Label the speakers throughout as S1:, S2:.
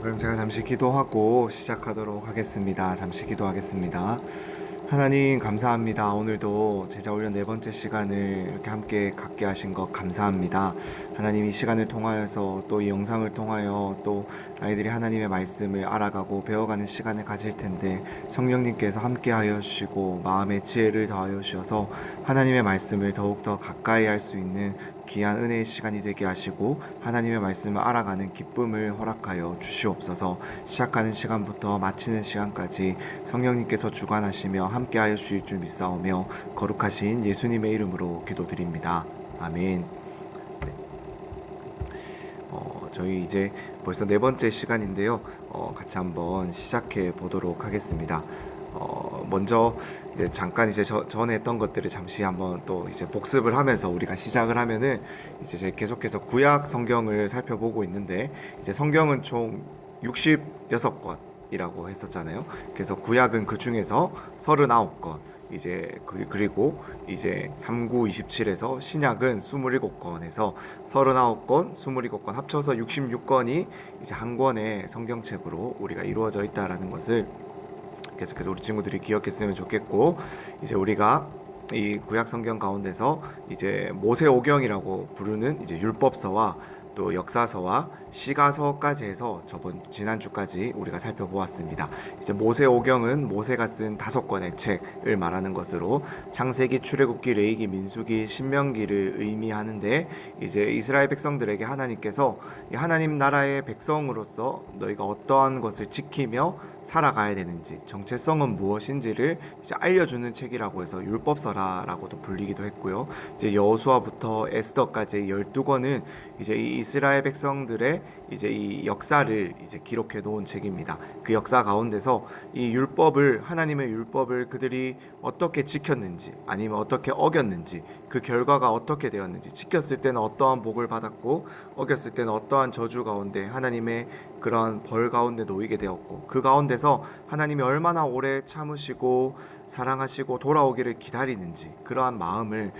S1: 그럼 제가 잠시 기도하고 시작하도록 하겠습니다. 잠시 기도하겠습니다. 하나님 감사합니다. 오늘도 제자훈련 네 번째 시간을 이렇게 함께 갖게 하신 것 감사합니다. 하나님 이 시간을 통하여서 또 이 영상을 통하여 또 아이들이 하나님의 말씀을 알아가고 배워가는 시간을 가질 텐데 성령님께서 함께하여 주시고 마음의 지혜를 더하여 주셔서 하나님의 말씀을 더욱더 가까이 할 수 있는 귀한 은혜의 시간이 되게 하시고 하나님의 말씀을 알아가는 기쁨을 허락하여 주시옵소서. 시작하는 시간부터 마치는 시간까지 성령님께서 주관하시며 함께하여 주실 줄 믿사오며 거룩하신 예수님의 이름으로 기도드립니다. 아멘. 네. 저희 이제 벌써 네 번째 시간인데요. 같이 한번 시작해 보도록 하겠습니다. 먼저 잠깐 전에 했던 것들을 잠시 한번 또 이제 복습을 하면서 우리가 시작을 하면은 이제 계속해서 구약 성경을 살펴보고 있는데 이제 성경은 총 66권이라고 했었잖아요. 그래서 구약은 그 중에서 39권 그리고 이제 3927에서 신약은 27권에서 39권, 27권 합쳐서 66권이 이제 한 권의 성경책으로 우리가 이루어져 있다라는 것을 계속해서 우리 친구들이 기억했으면 좋겠고, 이제 우리가 이 구약 성경 가운데서 이제 모세오경이라고 부르는 이제 율법서와 또 역사서와 시가서까지 해서 지난주까지 우리가 살펴보았습니다. 이제 모세오경은 모세가 쓴 5권의 책을 말하는 것으로 창세기, 출애굽기, 레위기, 민수기, 신명기를 의미하는데 이제 이스라엘 백성들에게 하나님께서 하나님 나라의 백성으로서 너희가 어떠한 것을 지키며 살아가야 되는지, 정체성은 무엇인지를 이제 알려주는 책이라고 해서 율법서라고도 불리기도 했고요. 이제 여호수아부터 에스더까지 12권은 이제 이 이스라엘 백성들의 이제 이 역사를 이제 기록해 놓은 책입니다. 그 역사 가운데서 이 하나님의 율법을 그들이 어떻게 지켰는지, 아니면 어떻게 어겼는지, 그 결과가 어떻게 되었는지, 지켰을 때는 어떠한 복을 받았고 어겼을 때는 어떠한 저주 가운데 하나님의 그런 벌 가운데 놓이게 되었고, 그 가운데서 하나님이 얼마나 오래 참으시고 사랑하시고 돌아오기를 기다리는지, 그러한 마음을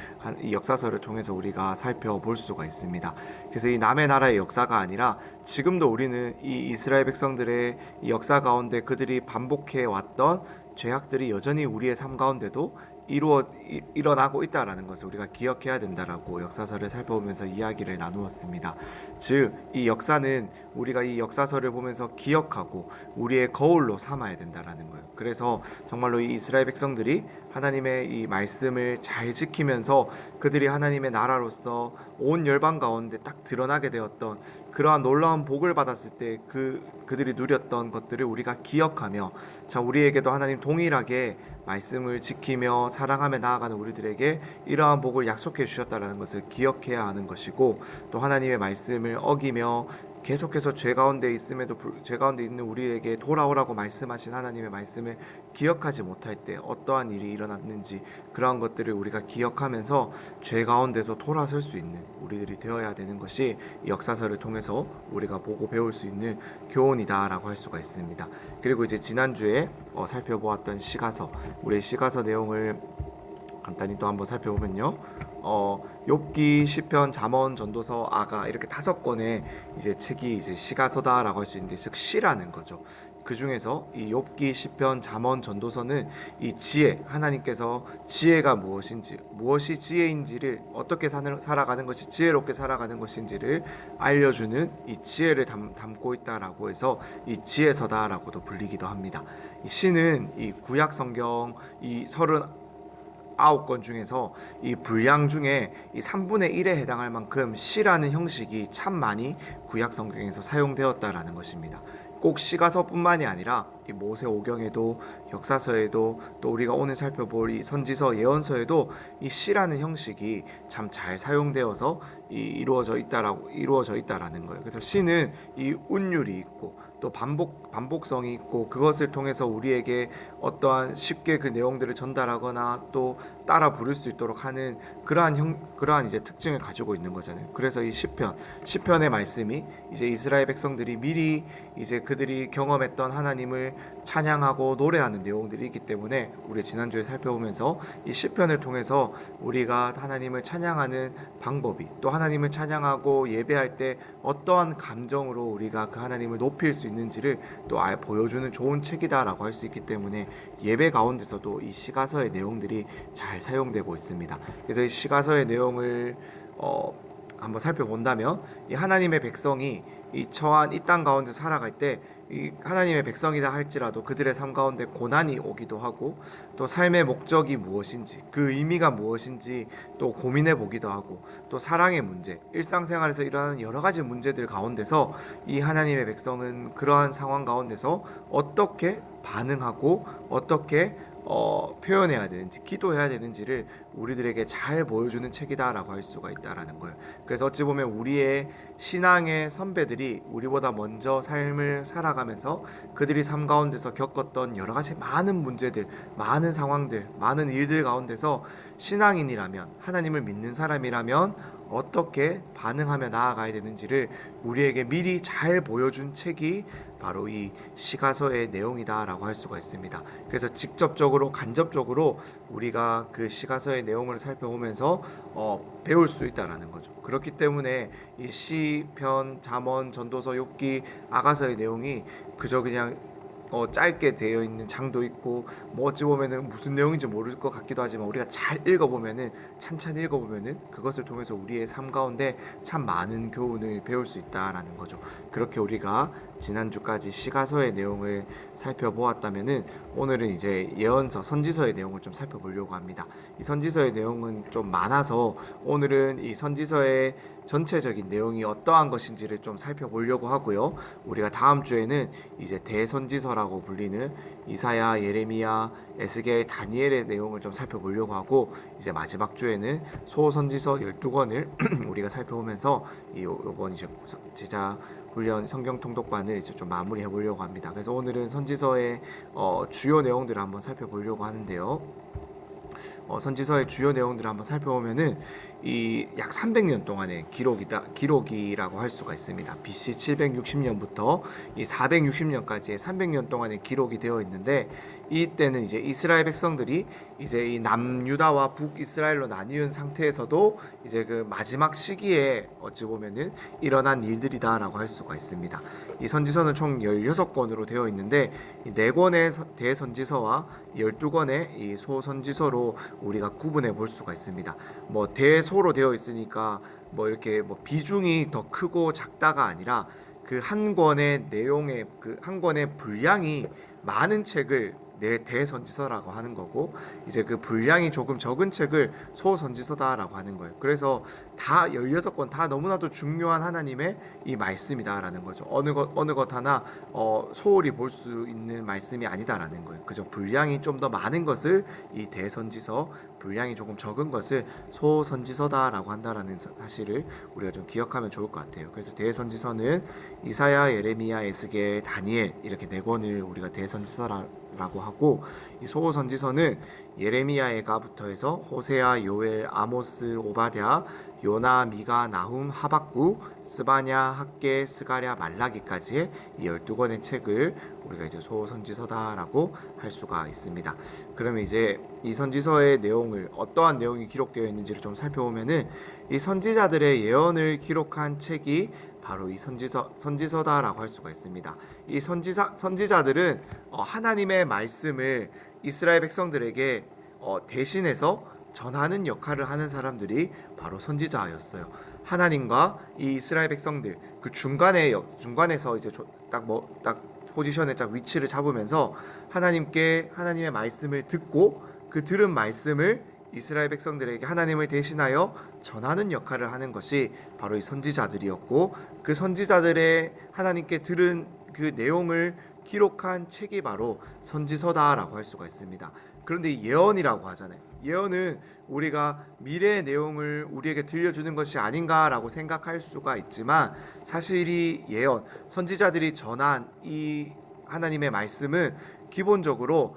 S1: 이 역사서를 통해서 우리가 살펴볼 수가 있습니다. 그래서 이 남의 나라의 역사가 아니라 지금도 우리는 이 이스라엘 백성들의 이 역사 가운데 그들이 반복해 왔던 죄악들이 여전히 우리의 삶 가운데도 일어나고 있다라는 것을 우리가 기억해야 된다라고 역사서를 살펴보면서 이야기를 나누었습니다. 즉, 이 역사는 우리가 이 역사서를 보면서 기억하고 우리의 거울로 삼아야 된다라는 거예요. 그래서 정말로 이 이스라엘 백성들이 하나님의 이 말씀을 잘 지키면서 그들이 하나님의 나라로서 온 열방 가운데 딱 드러나게 되었던 그러한 놀라운 복을 받았을 때 그들이 누렸던 것들을 우리가 기억하며, 자, 우리에게도 하나님 동일하게 말씀을 지키며 사랑하며 나아가는 우리들에게 이러한 복을 약속해 주셨다는 것을 기억해야 하는 것이고, 또 하나님의 말씀을 어기며 계속해서 죄 가운데 있는 우리에게 돌아오라고 말씀하신 하나님의 말씀을 기억하지 못할 때 어떠한 일이 일어났는지, 그러한 것들을 우리가 기억하면서 죄 가운데서 돌아설 수 있는 우리들이 되어야 되는 것이 역사서를 통해서 우리가 보고 배울 수 있는 교훈이다라고 할 수가 있습니다. 그리고 이제 지난주에 살펴보았던 시가서, 우리 시가서 내용을 간단히 또 한번 살펴보면요. 욥기, 시편, 잠언, 전도서, 아가, 이렇게 5권의 이제 책이 이제 시가서다라고 할 수 있는데, 즉 시라는 거죠. 그 중에서 이 욥기, 시편, 잠언, 전도서는 이 지혜, 하나님께서 지혜가 무엇이 지혜인지를, 어떻게 살아가는 것이 지혜롭게 살아가는 것인지를 알려주는 이 지혜를 담고 있다라고 해서 이 지혜서다라고도 불리기도 합니다. 이 시는 이 구약 성경 이 39권 중에서 이 분량 중에 이 3분의 1에 해당할 만큼 시라는 형식이 참 많이 구약 성경에서 사용되었다라는 것입니다. 꼭 시가서뿐만이 아니라 이 모세오경에도, 역사서에도, 또 우리가 오늘 살펴볼 이 선지서, 예언서에도 이 시라는 형식이 참 잘 사용되어서 이루어져 있다라는 거예요. 그래서 시는 이 운율이 있고 또 반복성이 있고, 그것을 통해서 우리에게 어떠한 쉽게 그 내용들을 전달하거나 또 따라 부를 수 있도록 하는 그러한 이제 특징을 가지고 있는 거잖아요. 그래서 이 시편의 말씀이 이제 이스라엘 백성들이 미리 이제 그들이 경험했던 하나님을 찬양하고 노래하는 내용들이 있기 때문에, 우리 지난주에 살펴보면서 이 시편을 통해서 우리가 하나님을 찬양하는 방법이, 또 하나님을 찬양하고 예배할 때 어떠한 감정으로 우리가 그 하나님을 높일 수 수 있는지를 또 보여주는 좋은 책이다라고 할 수 있기 때문에 예배 가운데서도 이 시가서의 내용들이 잘 사용되고 있습니다. 그래서 이 시가서의 내용을 한번 살펴본다면 이 하나님의 백성이 이 처한 이 땅 가운데 살아갈 때 이 하나님의 백성이다 할지라도 그들의 삶 가운데 고난이 오기도 하고 또 삶의 목적이 무엇인지 그 의미가 무엇인지 또 고민해 보기도 하고 또 사랑의 문제, 일상생활에서 일어나는 여러 가지 문제들 가운데서 이 하나님의 백성은 그러한 상황 가운데서 어떻게 반응하고 어떻게 표현해야 되는지 기도해야 되는지를 우리들에게 잘 보여주는 책이다라고 할 수가 있다라는 거예요. 그래서 어찌 보면 우리의 신앙의 선배들이 우리보다 먼저 삶을 살아가면서 그들이 삶 가운데서 겪었던 여러 가지 많은 문제들, 많은 상황들, 많은 일들 가운데서 신앙인이라면 하나님을 믿는 사람이라면 어떻게 반응하며 나아가야 되는지를 우리에게 미리 잘 보여준 책이 바로 이 시가서의 내용이다라고 할 수가 있습니다. 그래서 직접적으로 간접적으로 우리가 그 시가서의 내용을 살펴보면서 배울 수 있다라는 거죠. 그렇기 때문에 이 시편, 잠언, 전도서, 욥기, 아가서의 내용이 그저 그냥 짧게 되어 있는 장도 있고 뭐 어찌 보면은 무슨 내용인지 모를 것 같기도 하지만 우리가 잘 읽어보면은 찬찬히 읽어보면은 그것을 통해서 우리의 삶 가운데 참 많은 교훈을 배울 수 있다라는 거죠. 그렇게 우리가 지난주까지 시가서의 내용을 살펴보았다면은 오늘은 이제 예언서, 선지서의 내용을 좀 살펴보려고 합니다. 이 선지서의 내용은 좀 많아서 오늘은 이 선지서의 전체적인 내용이 어떠한 것인지를 좀 살펴보려고 하고요. 우리가 다음 주에는 이제 대선지서라고 불리는 이사야, 예레미야, 에스겔, 다니엘의 내용을 좀 살펴보려고 하고 이제 마지막 주에는 소선지서 12권을 우리가 살펴보면서 이번 이제 제자 훈련 성경 통독반을 이제 좀 마무리해 보려고 합니다. 그래서 오늘은 선지서의 주요 내용들을 한번 살펴보려고 하는데요. 선지서의 주요 내용들을 한번 살펴보면은 이 약 300년 동안의 기록이라고 할 수가 있습니다. BC 760년부터 이 460년까지의 300년 동안의 기록이 되어 있는데 이때는 이제 이스라엘 백성들이 이제 이 남유다와 북이스라엘로 나뉘은 상태에서도 이제 그 마지막 시기에 어찌 보면은 일어난 일들이다라고 할 수가 있습니다. 이 선지서는 총 16권으로 되어 있는데 이 4권의 대선지서와 12권의 이 소선지서로 우리가 구분해 볼 수가 있습니다. 뭐 대소로 되어 있으니까 뭐 이렇게 뭐 비중이 더 크고 작다가 아니라 그 한 권의 내용의 그 한 권의 분량이 많은 책을 대선지서라고 하는 거고 이제 그 분량이 조금 적은 책을 소선지서다라고 하는 거예요. 그래서 다 16권 다 너무나도 중요한 하나님의 이 말씀이다라는 거죠. 어느 것 하나 소홀히 볼 수 있는 말씀이 아니다라는 거예요. 그저 분량이 좀 더 많은 것을 이 대선지서, 분량이 조금 적은 것을 소선지서다라고 한다라는 사실을 우리가 좀 기억하면 좋을 것 같아요. 그래서 대선지서는 이사야, 예레미야, 에스겔, 다니엘 이렇게 4권을 우리가 대선지서라고 하고 이 소선지서는 예레미야에가부터 해서 호세아, 요엘, 아모스, 오바댜, 요나, 미가, 나훔, 하박국, 스바냐, 학개, 스가랴, 말라기까지의 이 12권의 책을 우리가 이제 소선지서다라고 할 수가 있습니다. 그러면 이제 이 선지서의 내용을 어떠한 내용이 기록되어 있는지를 좀 살펴보면은 이 선지자들의 예언을 기록한 책이 바로 이 선지서다라고 할 수가 있습니다. 이 선지자들은 하나님의 말씀을 이스라엘 백성들에게 대신해서 전하는 역할을 하는 사람들이 바로 선지자였어요. 하나님과 이 이스라엘 백성들 그 중간에서 이제 딱 포지션에 딱 위치를 잡으면서 하나님의 말씀을 듣고 그 들은 말씀을 이스라엘 백성들에게 하나님을 대신하여 전하는 역할을 하는 것이 바로 이 선지자들이었고 그 선지자들의 하나님께 들은 그 내용을 기록한 책이 바로 선지서다라고 할 수가 있습니다. 그런데 이 예언이라고 하잖아요. 예언은 우리가 미래의 내용을 우리에게 들려주는 것이 아닌가라고 생각할 수가 있지만 사실 이 예언, 선지자들이 전한 이 하나님의 말씀은 기본적으로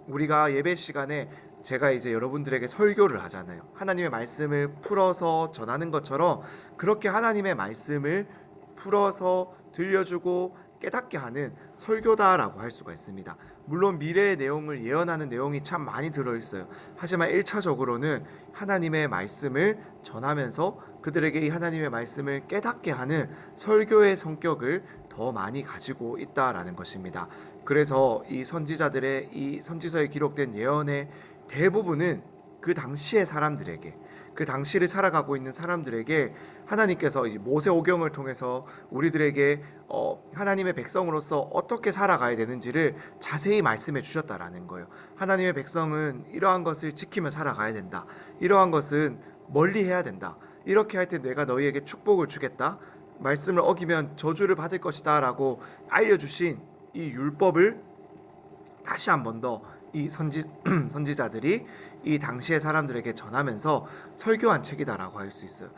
S1: 우리가 예배 시간에 제가 이제 여러분들에게 설교를 하잖아요. 하나님의 말씀을 풀어서 전하는 것처럼 그렇게 하나님의 말씀을 풀어서 들려주고 깨닫게 하는 설교다라고 할 수가 있습니다. 물론 미래의 내용을 예언하는 내용이 참 많이 들어있어요. 하지만 1차적으로는 하나님의 말씀을 전하면서 그들에게 이 하나님의 말씀을 깨닫게 하는 설교의 성격을 더 많이 가지고 있다라는 것입니다. 그래서 이 선지자들의 이 선지서에 기록된 예언의 대부분은 그 당시의 사람들에게, 그 당시를 살아가고 있는 사람들에게 하나님께서 이 모세오경을 통해서 우리들에게 하나님의 백성으로서 어떻게 살아가야 되는지를 자세히 말씀해 주셨다라는 거예요. 하나님의 백성은 이러한 것을 지키며 살아가야 된다. 이러한 것은 멀리 해야 된다. 이렇게 할 때 내가 너희에게 축복을 주겠다. 말씀을 어기면 저주를 받을 것이다 라고 알려주신 이 율법을 다시 한 번 더 이 선지자들이 이 당시의 사람들에게 전하면서 설교한 책이다라고 할 수 있어요.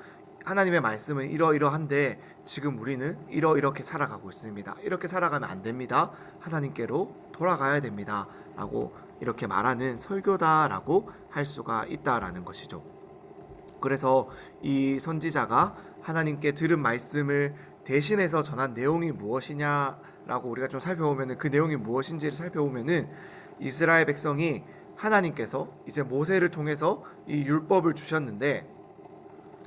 S1: 하나님의 말씀은 이러이러한데 지금 우리는 이렇게 살아가고 있습니다. 이렇게 살아가면 안 됩니다. 하나님께로 돌아가야 됩니다. 라고 이렇게 말하는 설교다라고 할 수가 있다라는 것이죠. 그래서 이 선지자가 하나님께 들은 말씀을 대신해서 전한 내용이 무엇이냐라고 우리가 좀 살펴보면은, 그 내용이 무엇인지를 살펴보면은 이스라엘 백성이 하나님께서 이제 모세를 통해서 이 율법을 주셨는데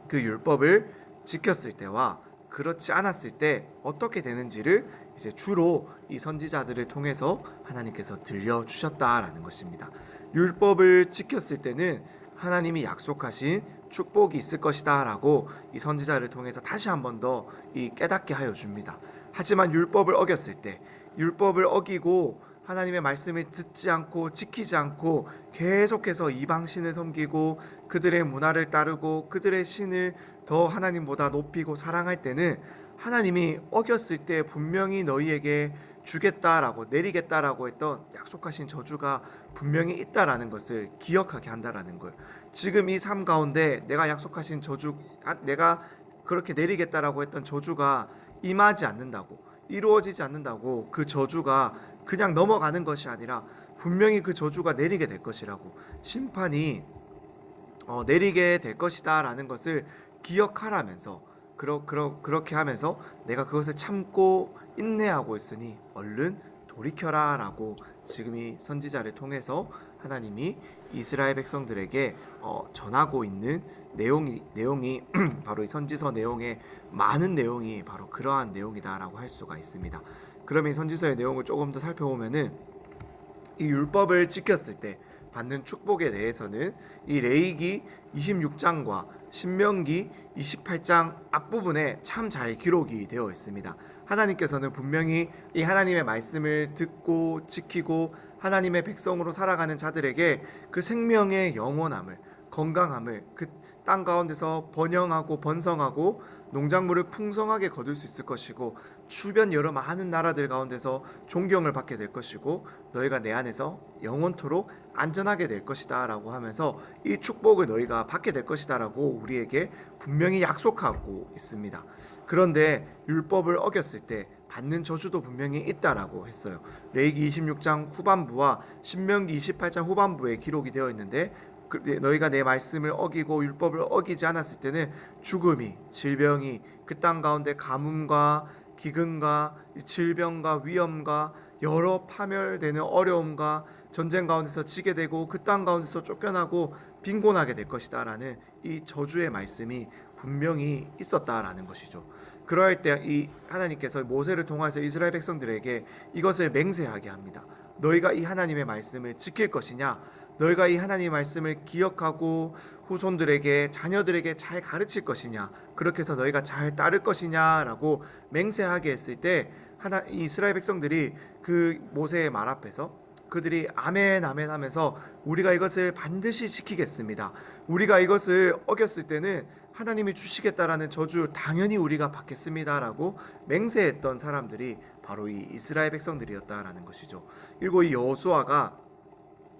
S1: 그 율법을 지켰을 때와 그렇지 않았을 때 어떻게 되는지를 이제 주로 이 선지자들을 통해서 하나님께서 들려주셨다라는 것입니다. 율법을 지켰을 때는 하나님이 약속하신 축복이 있을 것이다 라고 이 선지자를 통해서 다시 한 번 더 이 깨닫게 하여 줍니다. 하지만 율법을 어겼을 때, 율법을 어기고 하나님의 말씀을 듣지 않고 지키지 않고 계속해서 이방신을 섬기고 그들의 문화를 따르고 그들의 신을 더 하나님보다 높이고 사랑할 때는 하나님이 어겼을 때 분명히 너희에게 주겠다라고, 내리겠다라고 했던 약속하신 저주가 분명히 있다라는 것을 기억하게 한다라는 거예요. 지금 이 삶 가운데 내가 약속하신 저주, 내가 그렇게 내리겠다라고 했던 저주가 임하지 않는다고, 이루어지지 않는다고 그 저주가 그냥 넘어가는 것이 아니라 분명히 그 저주가 내리게 될 것이라고, 심판이 내리게 될 것이다 라는 것을 기억하라면서, 그렇게 하면서 내가 그것을 참고 인내하고 있으니 얼른 돌이켜라 라고 지금 이 선지자를 통해서 하나님이 이스라엘 백성들에게 전하고 있는 내용이 바로 이 선지서 내용의 많은 내용이 바로 그러한 내용이다라고 할 수가 있습니다. 그러면 이 선지서의 내용을 조금 더 살펴보면은 이 율법을 지켰을 때 받는 축복에 대해서는 이 레위기 26장과 신명기 28장 앞부분에 참 잘 기록이 되어 있습니다. 하나님께서는 분명히 이 하나님의 말씀을 듣고 지키고 하나님의 백성으로 살아가는 자들에게 그 생명의 영원함을, 건강함을, 그 땅 가운데서 번영하고 번성하고 농작물을 풍성하게 거둘 수 있을 것이고 주변 여러 많은 나라들 가운데서 존경을 받게 될 것이고 너희가 내 안에서 영원토록 안전하게 될 것이다 라고 하면서 이 축복을 너희가 받게 될 것이다 라고 우리에게 분명히 약속하고 있습니다. 그런데 율법을 어겼을 때 받는 저주도 분명히 있다라고 했어요. 레위기 26장 후반부와 신명기 28장 후반부에 기록이 되어 있는데, 너희가 내 말씀을 어기고 율법을 어기지 않았을 때는 죽음이, 질병이, 그 땅 가운데 가뭄과 기근과 질병과 위험과 여러 파멸되는 어려움과 전쟁 가운데서 지게 되고 그 땅 가운데서 쫓겨나고 빈곤하게 될 것이다 라는 이 저주의 말씀이 분명히 있었다라는 것이죠. 그럴 때 이 하나님께서 모세를 통해서 이스라엘 백성들에게 이것을 맹세하게 합니다. 너희가 이 하나님의 말씀을 지킬 것이냐, 너희가 이 하나님의 말씀을 기억하고 후손들에게, 자녀들에게 잘 가르칠 것이냐, 그렇게 해서 너희가 잘 따를 것이냐라고 맹세하게 했을 때 이스라엘 백성들이 그 모세의 말 앞에서 그들이 아멘 아멘 하면서 우리가 이것을 반드시 지키겠습니다. 우리가 이것을 어겼을 때는 하나님이 주시겠다라는 저주 당연히 우리가 받겠습니다라고 맹세했던 사람들이 바로 이 이스라엘 백성들이었다라는 것이죠. 그리고 이 여호수아가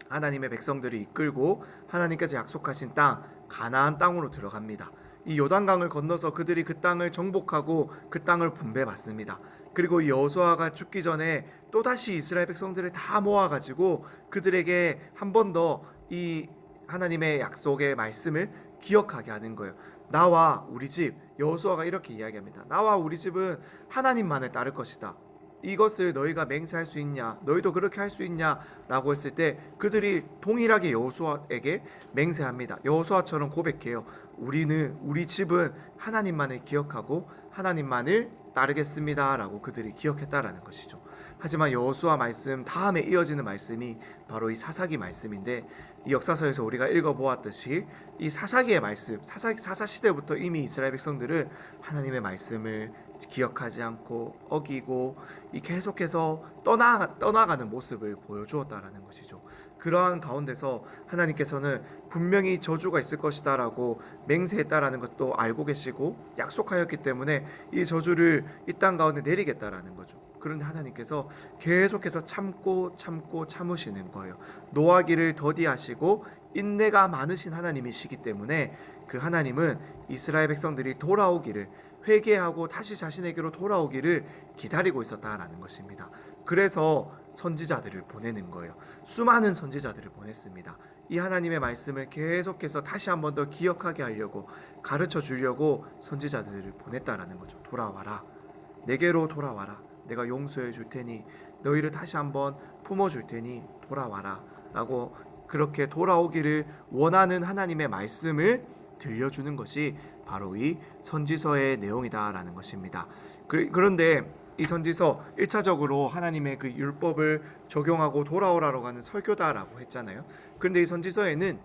S1: 하나님의 백성들을 이끌고 하나님께서 약속하신 땅 가나안 땅으로 들어갑니다. 이 요단강을 건너서 그들이 그 땅을 정복하고 그 땅을 분배받습니다. 그리고 이 여호수아가 죽기 전에 또다시 이스라엘 백성들을 다 모아가지고 그들에게 한 번 더 이 하나님의 약속의 말씀을 기억하게 하는 거예요. 나와 우리 집, 여호수아가 이렇게 이야기합니다. 나와 우리 집은 하나님만을 따를 것이다. 이것을 너희가 맹세할 수 있냐, 너희도 그렇게 할 수 있냐 라고 했을 때 그들이 동일하게 여호수아에게 맹세합니다. 여호수아처럼 고백해요. 우리 집은 하나님만을 기억하고 하나님만을 따르겠습니다라고 그들이 기억했다라는 것이죠. 하지만 여호수아 말씀 다음에 이어지는 말씀이 바로 이 사사기 말씀인데, 이 역사서에서 우리가 읽어보았듯이 이 사사기의 말씀, 사사 시대부터 이미 이스라엘 백성들은 하나님의 말씀을 기억하지 않고 어기고 이 계속해서 떠나가는 모습을 보여주었다라는 것이죠. 그러한 가운데서 하나님께서는 분명히 저주가 있을 것이다라고 맹세했다라는 것도 알고 계시고 약속하였기 때문에 이 저주를 이 땅 가운데 내리겠다라는 거죠. 그런데 하나님께서 계속해서 참으시는 거예요. 노하기를 더디하시고 인내가 많으신 하나님이시기 때문에 그 하나님은 이스라엘 백성들이 돌아오기를, 회개하고 다시 자신에게로 돌아오기를 기다리고 있었다라는 것입니다. 그래서 선지자들을 보내는 거예요. 수많은 선지자들을 보냈습니다. 이 하나님의 말씀을 계속해서 다시 한 번 더 기억하게 하려고, 가르쳐 주려고 선지자들을 보냈다라는 거죠. 돌아와라, 내게로 돌아와라, 내가 용서해 줄 테니, 너희를 다시 한번 품어 줄 테니 돌아와라 라고, 그렇게 돌아오기를 원하는 하나님의 말씀을 들려주는 것이 바로 이 선지서의 내용이다라는 것입니다. 그런데 이 선지서 1차적으로 하나님의 그 율법을 적용하고 돌아오라고 하는 설교다라고 했잖아요. 그런데 이 선지서에는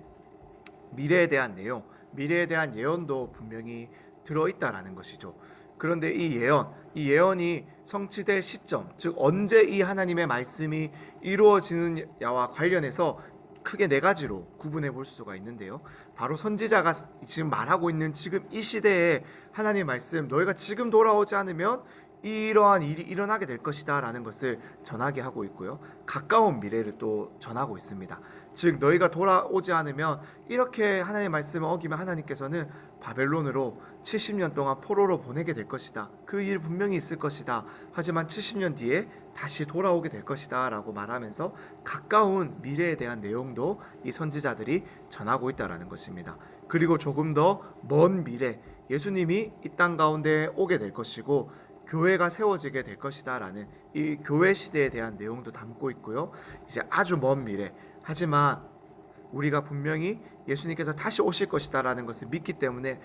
S1: 미래에 대한 내용, 미래에 대한 예언도 분명히 들어있다라는 것이죠. 그런데 이 예언이 성취될 시점, 즉 언제 이 하나님의 말씀이 이루어지느냐와 관련해서 크게 네 가지로 구분해 볼 수가 있는데요. 바로 선지자가 지금 말하고 있는 지금 이 시대에 하나님의 말씀, 너희가 지금 돌아오지 않으면 이러한 일이 일어나게 될 것이다 라는 것을 전하게 하고 있고요. 가까운 미래를 또 전하고 있습니다. 즉 너희가 돌아오지 않으면, 이렇게 하나님의 말씀을 어기면 하나님께서는 바벨론으로 70년 동안 포로로 보내게 될 것이다. 그 일 분명히 있을 것이다. 하지만 70년 뒤에 다시 돌아오게 될 것이다 라고 말하면서 가까운 미래에 대한 내용도 이 선지자들이 전하고 있다라는 것입니다. 그리고 조금 더 먼 미래, 예수님이 이 땅 가운데 오게 될 것이고 교회가 세워지게 될 것이다 라는 이 교회 시대에 대한 내용도 담고 있고요. 이제 아주 먼 미래, 하지만 우리가 분명히 예수님께서 다시 오실 것이다 라는 것을 믿기 때문에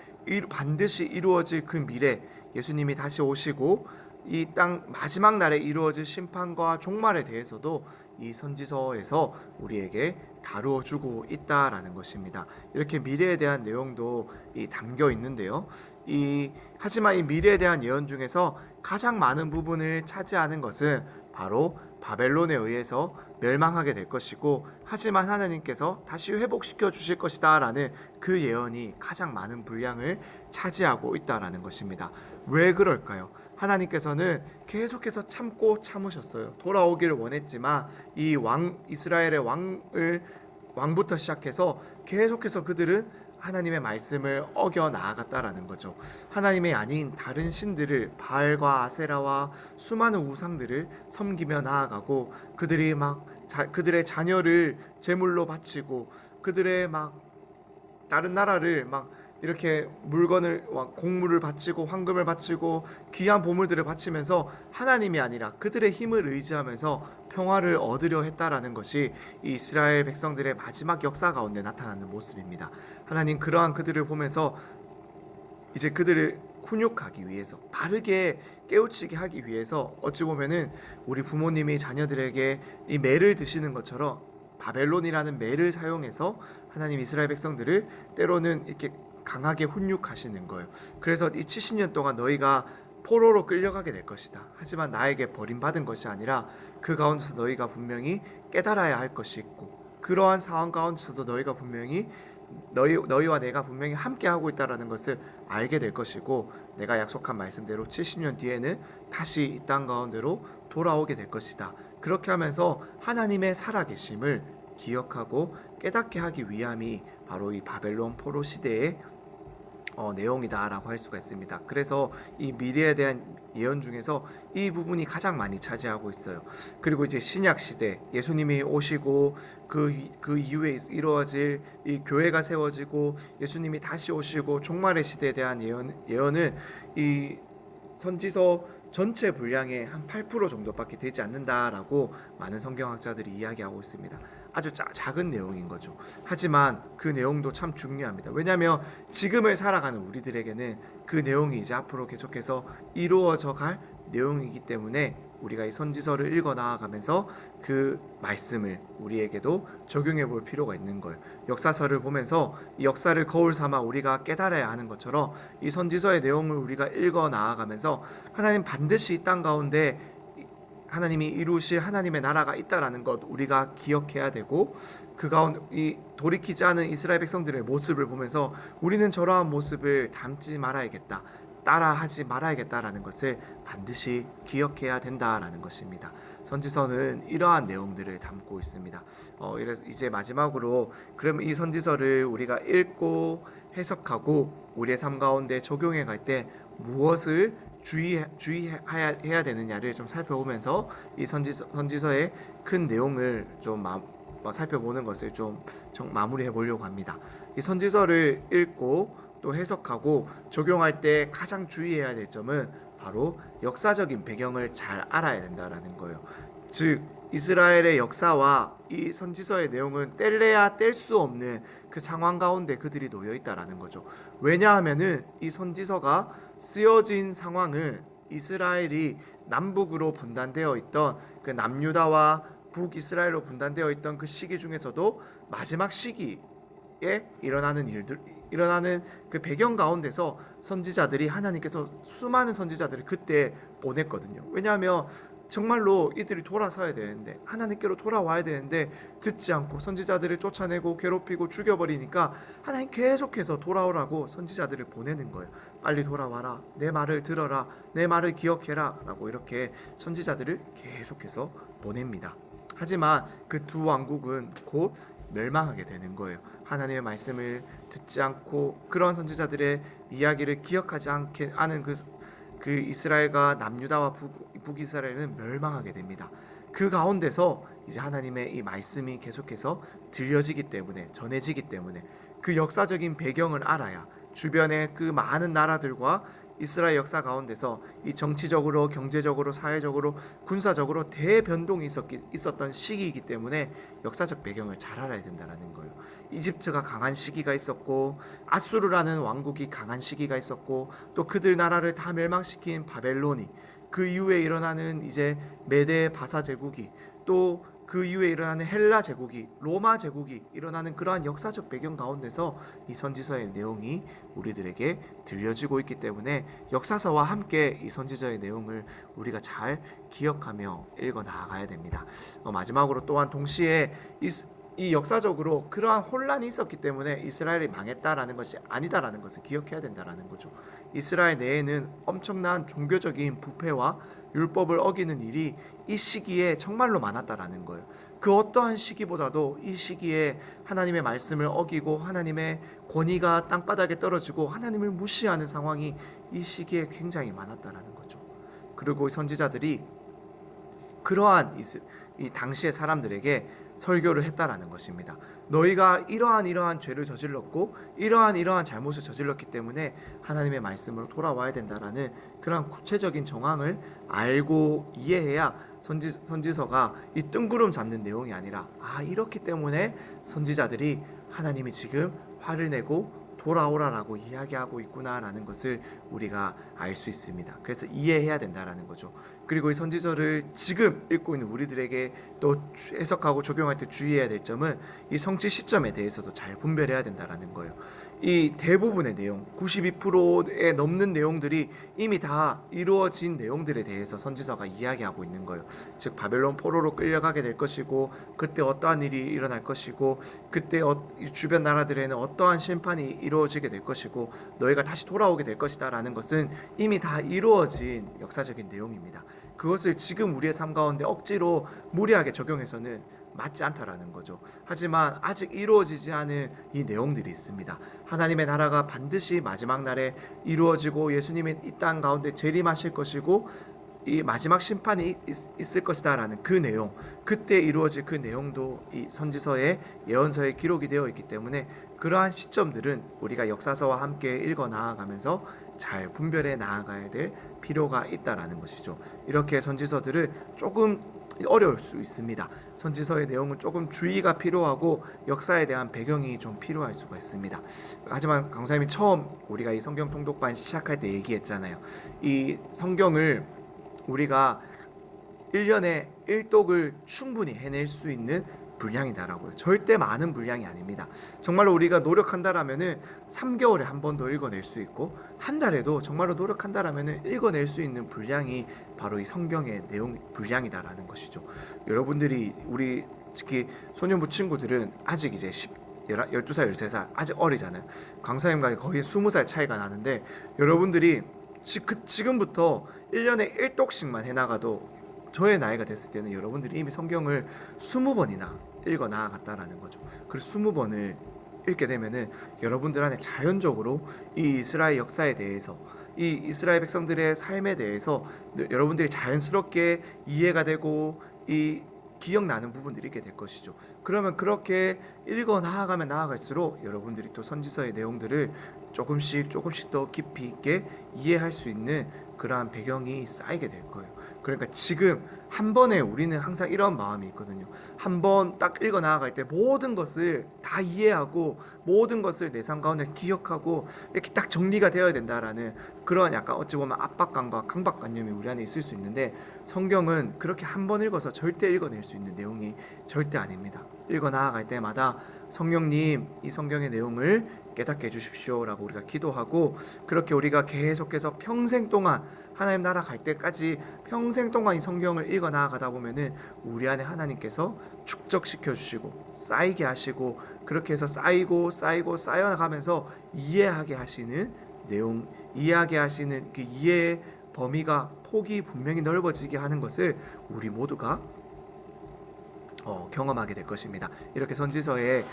S1: 반드시 이루어질 그 미래, 예수님이 다시 오시고 이 땅 마지막 날에 이루어질 심판과 종말에 대해서도 이 선지서에서 우리에게 다루어 주고 있다라는 것입니다. 이렇게 미래에 대한 내용도 담겨 있는데요. 하지만 이 미래에 대한 예언 중에서 가장 많은 부분을 차지하는 것은 바로 바벨론에 의해서 멸망하게 될 것이고, 하지만 하나님께서 다시 회복시켜 주실 것이다 라는 그 예언이 가장 많은 분량을 차지하고 있다라는 것입니다. 왜 그럴까요? 하나님께서는 계속해서 참으셨어요. 돌아오기를 원했지만 이 이스라엘의 왕부터 시작해서 계속해서 그들은 하나님의 말씀을 어겨 나아갔다라는 거죠. 하나님이 아닌 다른 신들을, 바알과 아세라와 수많은 우상들을 섬기며 나아가고, 그들이 그들의 자녀를 제물로 바치고, 그들의 다른 나라를 이렇게 곡물을 바치고 황금을 바치고 귀한 보물들을 바치면서 하나님이 아니라 그들의 힘을 의지하면서 평화를 얻으려 했다라는 것이 이스라엘 백성들의 마지막 역사 가운데 나타나는 모습입니다. 하나님 그러한 그들을 보면서 이제 그들을 훈육하기 위해서, 바르게 깨우치게 하기 위해서, 어찌 보면은 우리 부모님이 자녀들에게 이 매를 드시는 것처럼 바벨론이라는 매를 사용해서 하나님 이스라엘 백성들을 때로는 이렇게 강하게 훈육하시는 거예요. 그래서 이 70년 동안 너희가 포로로 끌려가게 될 것이다. 하지만 나에게 버림받은 것이 아니라 그 가운데서 너희가 분명히 깨달아야 할 것이 있고, 그러한 상황 가운데서도 너희가 분명히 너희와 내가 분명히 함께하고 있다는 것을 알게 될 것이고, 내가 약속한 말씀대로 70년 뒤에는 다시 이 땅 가운데로 돌아오게 될 것이다. 그렇게 하면서 하나님의 살아계심을 기억하고 깨닫게 하기 위함이 바로 이 바벨론 포로 시대의 내용이다라고 할 수가 있습니다. 그래서 이 미래에 대한 예언 중에서 이 부분이 가장 많이 차지하고 있어요. 그리고 이제 신약 시대, 예수님이 오시고 그 이후에 이루어질 이 교회가 세워지고 예수님이 다시 오시고 종말의 시대에 대한 예언은 이 선지서 전체 분량의 한 8% 정도밖에 되지 않는다라고 많은 성경학자들이 이야기하고 있습니다. 아주 작은 내용인 거죠. 하지만 그 내용도 참 중요합니다. 왜냐하면 지금을 살아가는 우리들에게는 그 내용이 이제 앞으로 계속해서 이루어져 갈 내용이기 때문에 우리가 이 선지서를 읽어 나아가면서 그 말씀을 우리에게도 적용해 볼 필요가 있는 거예요. 역사서를 보면서 이 역사를 거울 삼아 우리가 깨달아야 하는 것처럼 이 선지서의 내용을 우리가 읽어 나아가면서 하나님 반드시 이 땅 가운데 하나님이 이루실 하나님의 나라가 있다라는 것 우리가 기억해야 되고, 그 가운데 이 돌이키지 않은 이스라엘 백성들의 모습을 보면서 우리는 저러한 모습을 닮지 말아야겠다, 따라하지 말아야겠다라는 것을 반드시 기억해야 된다라는 것입니다. 선지서는 이러한 내용들을 담고 있습니다. 이제 마지막으로, 그럼 이 선지서를 우리가 읽고 해석하고 우리의 삶 가운데 적용해 갈 때 무엇을 주의해야 되느냐를 좀 살펴보면서 이 선지서의 큰 내용을 좀 살펴보는 것을 좀 마무리해 보려고 합니다. 이 선지서를 읽고 또 해석하고 적용할 때 가장 주의해야 될 점은 바로 역사적인 배경을 잘 알아야 된다라는 거예요. 즉 이스라엘의 역사와 이 선지서의 내용은 뗄래야 뗄 수 없는 그 상황 가운데 그들이 놓여 있다라는 거죠. 왜냐하면은 이 선지서가 쓰여진 상황은 이스라엘이 남북으로 분단되어 있던 그 남유다와 북이스라엘로 분단되어 있던 그 시기 중에서도 마지막 시기에 일어나는 그 배경 가운데서 선지자들이, 하나님께서 수많은 선지자들을 그때 보냈거든요. 왜냐하면 정말로 이들이 돌아서야 되는데, 하나님께로 돌아와야 되는데 듣지 않고 선지자들을 쫓아내고 괴롭히고 죽여버리니까 하나님 계속해서 돌아오라고 선지자들을 보내는 거예요. 빨리 돌아와라, 내 말을 들어라, 내 말을 기억해라 라고 이렇게 선지자들을 계속해서 보냅니다. 하지만 그 두 왕국은 곧 멸망하게 되는 거예요. 하나님의 말씀을 듣지 않고 그런 선지자들의 이야기를 기억하지 않은 그 이스라엘과 남유다와 북이스라엘은 멸망하게 됩니다. 그 가운데서 이제 하나님의 이 말씀이 계속해서 들려지기 때문에, 전해지기 때문에 그 역사적인 배경을 알아야 주변의 그 많은 나라들과 이스라엘 역사 가운데서 이 정치적으로, 경제적으로, 사회적으로, 군사적으로 대변동이 있었던 시기이기 때문에 역사적 배경을 잘 알아야 된다는 거예요. 이집트가 강한 시기가 있었고, 아수르라는 왕국이 강한 시기가 있었고, 또 그들 나라를 다 멸망시킨 바벨론이, 그 이후에 일어나는 이제 메데 바사 제국이, 또 그 이후에 일어나는 헬라 제국이, 로마 제국이 일어나는 그러한 역사적 배경 가운데서 이 선지서의 내용이 우리들에게 들려지고 있기 때문에 역사서와 함께 이 선지서의 내용을 우리가 잘 기억하며 읽어 나아가야 됩니다. 마지막으로 또한 동시에 이 역사적으로 그러한 혼란이 있었기 때문에 이스라엘이 망했다라는 것이 아니다라는 것을 기억해야 된다라는 거죠. 이스라엘 내에는 엄청난 종교적인 부패와 율법을 어기는 일이 이 시기에 정말로 많았다라는 거예요. 그 어떠한 시기보다도 이 시기에 하나님의 말씀을 어기고 하나님의 권위가 땅바닥에 떨어지고 하나님을 무시하는 상황이 이 시기에 굉장히 많았다라는 거죠. 그리고 선지자들이 그러한 이 당시의 사람들에게 설교를 했다라는 것입니다. 너희가 이러한 죄를 저질렀고 이러한 잘못을 저질렀기 때문에 하나님의 말씀으로 돌아와야 된다라는 그런 구체적인 정황을 알고 이해해야 선지서가 이 뜬구름 잡는 내용이 아니라, 이렇기 때문에 선지자들이 하나님이 지금 화를 내고 돌아오라라고 이야기하고 있구나라는 것을 우리가 알 수 있습니다. 그래서 이해해야 된다라는 거죠. 그리고 이 선지서를 지금 읽고 있는 우리들에게 또 해석하고 적용할 때 주의해야 될 점은 이 성취 시점에 대해서도 잘 분별해야 된다라는 거예요. 이 대부분의 내용, 92%에 넘는 내용들이 이미 다 이루어진 내용들에 대해서 선지서가 이야기하고 있는 거예요. 즉 바벨론 포로로 끌려가게 될 것이고, 그때 어떠한 일이 일어날 것이고, 그때 주변 나라들에는 어떠한 심판이 이루어지게 될 것이고, 너희가 다시 돌아오게 될 것이다 라는 것은 이미 다 이루어진 역사적인 내용입니다. 그것을 지금 우리의 삶 가운데 억지로 무리하게 적용해서는 맞지 않다라는 거죠. 하지만 아직 이루어지지 않은 이 내용들이 있습니다. 하나님의 나라가 반드시 마지막 날에 이루어지고 예수님이 이 땅 가운데 재림하실 것이고 이 마지막 심판이 있을 것이다 라는 그 내용, 그때 이루어질 그 내용도 이 선지서의 예언서에 기록이 되어 있기 때문에 그러한 시점들은 우리가 역사서와 함께 읽어 나아가면서 잘 분별해 나아가야 될 필요가 있다라는 것이죠. 이렇게 선지서들을 조금 어려울 수 있습니다. 선지서의 내용은 조금 주의가 필요하고 역사에 대한 배경이 좀 필요할 수가 있습니다. 하지만 강사님이 처음 우리가 이 성경 통독반 시작할 때 얘기했잖아요. 이 성경을 우리가 1년에 1독을 충분히 해낼 수 있는 분량이다라고요. 절대 많은 분량이 아닙니다. 정말로 우리가 노력한다라면은 3개월에 한 번 더 읽어낼 수 있고 한 달에도 정말로 노력한다라면은 읽어낼 수 있는 분량이 바로 이 성경의 내용 분량이다라는 것이죠. 여러분들이 우리 특히 소년부 친구들은 아직 이제 12살, 13살 아직 어리잖아요. 강사님과 거의 20살 차이가 나는데 여러분들이 지금부터 1년에 1독씩만 해나가도 저의 나이가 됐을 때는 여러분들이 이미 성경을 20번이나 읽어 나아갔다라는 거죠. 그리고 20번을 읽게 되면은 여러분들 안에 자연적으로 이 이스라엘 역사에 대해서 이 이스라엘 백성들의 삶에 대해서 여러분들이 자연스럽게 이해가 되고 이 기억나는 부분들이 있게 될 것이죠. 그러면 그렇게 읽어 나아가면 나아갈수록 여러분들이 또 선지서의 내용들을 조금씩 더 깊이 있게 이해할 수 있는 그러한 배경이 쌓이게 될 거예요. 그러니까 지금 한 번에 우리는 항상 이런 마음이 있거든요. 한 번 딱 읽어 나아갈 때 모든 것을 다 이해하고 모든 것을 내 삶 가운데 기억하고 이렇게 딱 정리가 되어야 된다라는 그런 약간 어찌 보면 압박감과 강박관념이 우리 안에 있을 수 있는데 성경은 그렇게 한 번 읽어서 절대 읽어낼 수 있는 내용이 절대 아닙니다. 읽어 나아갈 때마다 성령님 이 성경의 내용을 깨닫게 해주십시오라고 우리가 기도하고 그렇게 우리가 계속해서 평생 동안 하나님 나라 갈 때까지 평생 동안 이 성경을 읽어 나아가다 보면은 우리 안에 하나님께서 축적시켜 주시고 쌓이게 하시고 그렇게 해서 쌓이고 쌓여가면서 이해하게 하시는 내용, 이해하게 하시는 그 이해의 범위가 폭이 분명히 넓어지게 하는 것을 우리 모두가 경험하게 될 것입니다. 이렇게 선지서의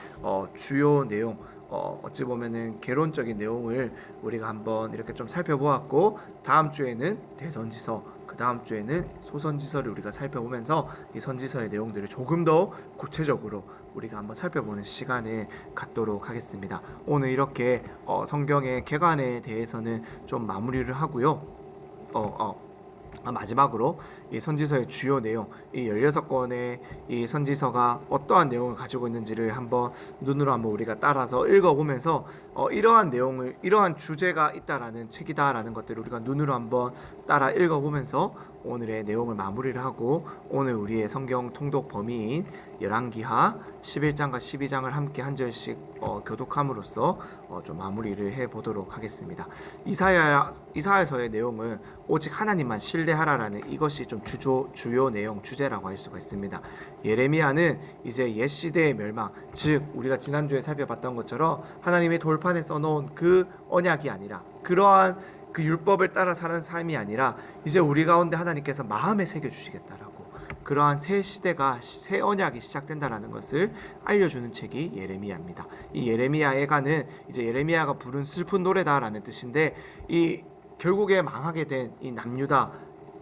S1: 주요 내용 어찌 보면은 개론적인 내용을 우리가 한번 이렇게 좀 살펴보았고 다음 주에는 대선지서 그 다음 주에는 소선지서를 우리가 살펴보면서 이 선지서의 내용들을 조금 더 구체적으로 우리가 한번 살펴보는 시간을 갖도록 하겠습니다. 오늘 이렇게 성경의 개관에 대해서는 좀 마무리를 하고요. 마지막으로 이 선지서의 주요 내용, 이 16권의 이 선지서가 어떠한 내용을 가지고 있는지를 한번 눈으로 한번 우리가 따라서 읽어보면서 이러한 내용을, 이러한 주제가 있다라는 책이다라는 것들을 우리가 눈으로 한번 따라 읽어보면서 오늘의 내용을 마무리를 하고 오늘 우리의 성경 통독 범위인 열왕기하 11장과 12장을 함께 한 절씩 교독함으로써 좀 마무리를 해보도록 하겠습니다. 이사야서의 내용은 오직 하나님만 신뢰하라라는 이것이 좀 주요 내용 주제라고 할 수가 있습니다. 예레미야는 이제 옛 시대의 멸망, 즉 우리가 지난주에 살펴봤던 것처럼 하나님이 돌판에 써놓은 그 언약이 아니라 그러한 그 율법을 따라 사는 삶이 아니라 이제 우리 가운데 하나님께서 마음에 새겨주시겠다라고 그러한 새 시대가 새 언약이 시작된다라는 것을 알려주는 책이 예레미야입니다. 이 예레미야 애가는 이제 예레미야가 부른 슬픈 노래다라는 뜻인데 이 결국에 망하게 된 이 남유다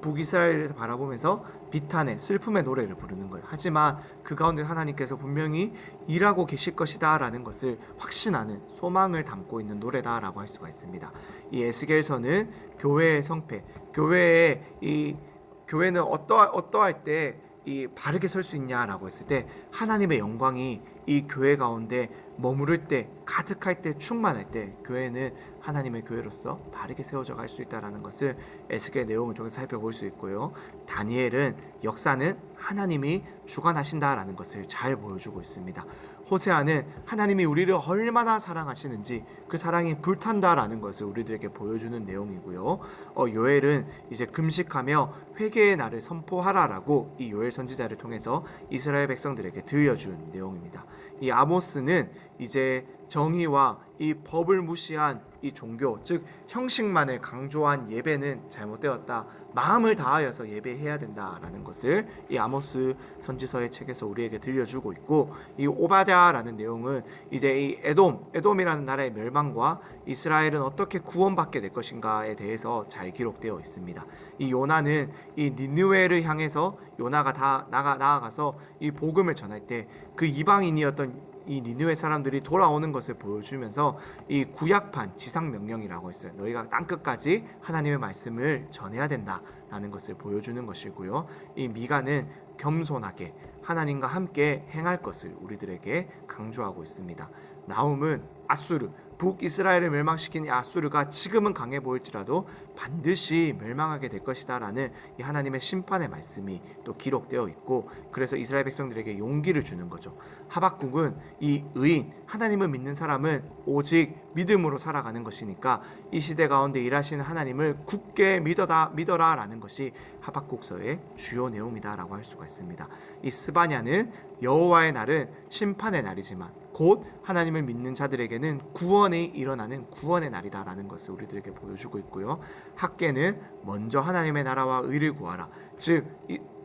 S1: 북이스라엘을 바라보면서 비탄의 슬픔의 노래를 부르는 거예요. 하지만 그 가운데 하나님께서 분명히 일하고 계실 것이다 라는 것을 확신하는 소망을 담고 있는 노래다라고 할 수가 있습니다. 이 에스겔서는 교회의 성패, 교회는 어떠할 때 이 바르게 설 수 있냐라고 했을 때 하나님의 영광이 이 교회 가운데 머무를 때 가득할 때 충만할 때 교회는 하나님의 교회로서 바르게 세워져 갈 수 있다라는 것을 에스겔 내용을 통해서 살펴볼 수 있고요. 다니엘은 역사는 하나님이 주관하신다라는 것을 잘 보여주고 있습니다. 호세아는 하나님이 우리를 얼마나 사랑하시는지 그 사랑이 불탄다라는 것을 우리들에게 보여주는 내용이고요. 요엘은 이제 금식하며 회개의 날을 선포하라라고 이 요엘 선지자를 통해서 이스라엘 백성들에게 들려준 내용입니다. 이 아모스는 이제 정의와 이 법을 무시한 이 종교, 즉 형식만을 강조한 예배는 잘못되었다. 마음을 다하여서 예배해야 된다라는 것을 이 아모스 선지서의 책에서 우리에게 들려주고 있고, 이 오바댜라는 내용은 이제 이 에돔이라는 나라의 멸망과 이스라엘은 어떻게 구원받게 될 것인가에 대해서 잘 기록되어 있습니다. 이 요나는 이 니느웨를 향해서 요나가 다 나아가서 이 복음을 전할 때 그 이방인이었던 이 니느웨 사람들이 돌아오는 것을 보여주면서 이 구약판 지상명령이라고 했어요. 너희가 땅끝까지 하나님의 말씀을 전해야 된다라는 것을 보여주는 것이고요. 이 미가는 겸손하게 하나님과 함께 행할 것을 우리들에게 강조하고 있습니다. 나훔은 아수르, 북이스라엘을 멸망시킨 이 아수르가 지금은 강해 보일지라도 반드시 멸망하게 될 것이다 라는 이 하나님의 심판의 말씀이 또 기록되어 있고, 그래서 이스라엘 백성들에게 용기를 주는 거죠. 하박국은 이 의인, 하나님을 믿는 사람은 오직 믿음으로 살아가는 것이니까 이 시대 가운데 일하시는 하나님을 굳게 믿어라 라는 것이 하박국서의 주요 내용이다 라고 할 수가 있습니다. 이 스바냐는 여호와의 날은 심판의 날이지만 곧 하나님을 믿는 자들에게는 구원이 일어나는 구원의 날이다 라는 것을 우리들에게 보여주고 있고요. 학개는 먼저 하나님의 나라와 의를 구하라, 즉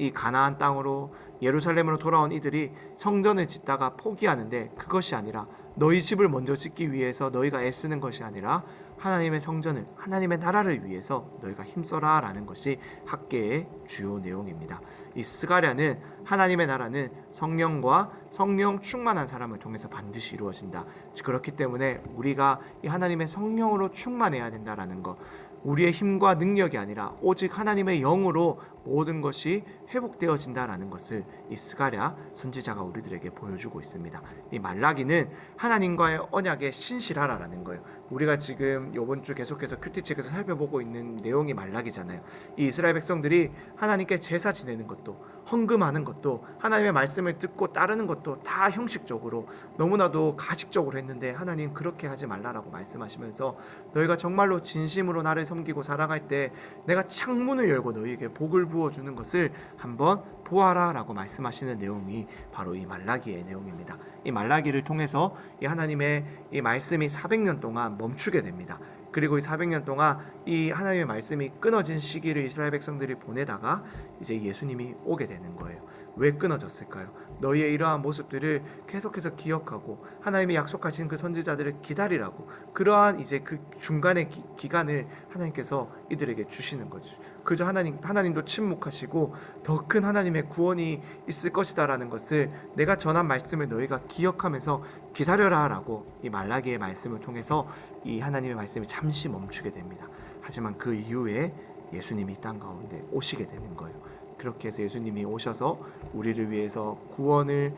S1: 이 가나안 땅으로 예루살렘으로 돌아온 이들이 성전을 짓다가 포기하는데 그것이 아니라 너희 집을 먼저 짓기 위해서 너희가 애쓰는 것이 아니라 하나님의 성전을, 하나님의 나라를 위해서 너희가 힘써라 라는 것이 학개의 주요 내용입니다. 이 스가랴는 하나님의 나라는 성령과 성령 충만한 사람을 통해서 반드시 이루어진다. 그렇기 때문에 우리가 이 하나님의 성령으로 충만해야 된다라는 것, 우리의 힘과 능력이 아니라 오직 하나님의 영으로 모든 것이 회복되어진다라는 것을 이 스가랴 선지자가 우리들에게 보여주고 있습니다. 이 말라기는 하나님과의 언약에 신실하라라는 거예요. 우리가 지금 이번 주 계속해서 큐티책에서 살펴보고 있는 내용이 말라기잖아요. 이 이스라엘 백성들이 하나님께 제사 지내는 것도, 헌금하는 것도, 하나님의 말씀을 듣고 따르는 것도 다 형식적으로 너무나도 가식적으로 했는데 하나님 그렇게 하지 말라라고 말씀하시면서 너희가 정말로 진심으로 나를 섬기고 살아갈 때 내가 창문을 열고 너희에게 복을 부어주는 것을 한번 보아라 라고 말씀하시는 내용이 바로 이 말라기의 내용입니다. 이 말라기를 통해서 이 하나님의 이 말씀이 400년 동안 멈추게 됩니다. 그리고 이 400년 동안 이 하나님의 말씀이 끊어진 시기를 이스라엘 백성들이 보내다가 이제 예수님이 오게 되는 거예요. 왜 끊어졌을까요? 너희의 이러한 모습들을 계속해서 기억하고 하나님이 약속하신 그 선지자들을 기다리라고, 그러한 이제 그 중간의 기간을 하나님께서 이들에게 주시는 거죠. 그저 하나님도 침묵하시고 더 큰 하나님의 구원이 있을 것이다라는 것을 내가 전한 말씀을 너희가 기억하면서 기다려라라고 이 말라기의 말씀을 통해서 이 하나님의 말씀이 잠시 멈추게 됩니다. 하지만 그 이후에 예수님이 이 땅 가운데 오시게 되는 거예요. 그렇게 해서 예수님이 오셔서 우리를 위해서 구원을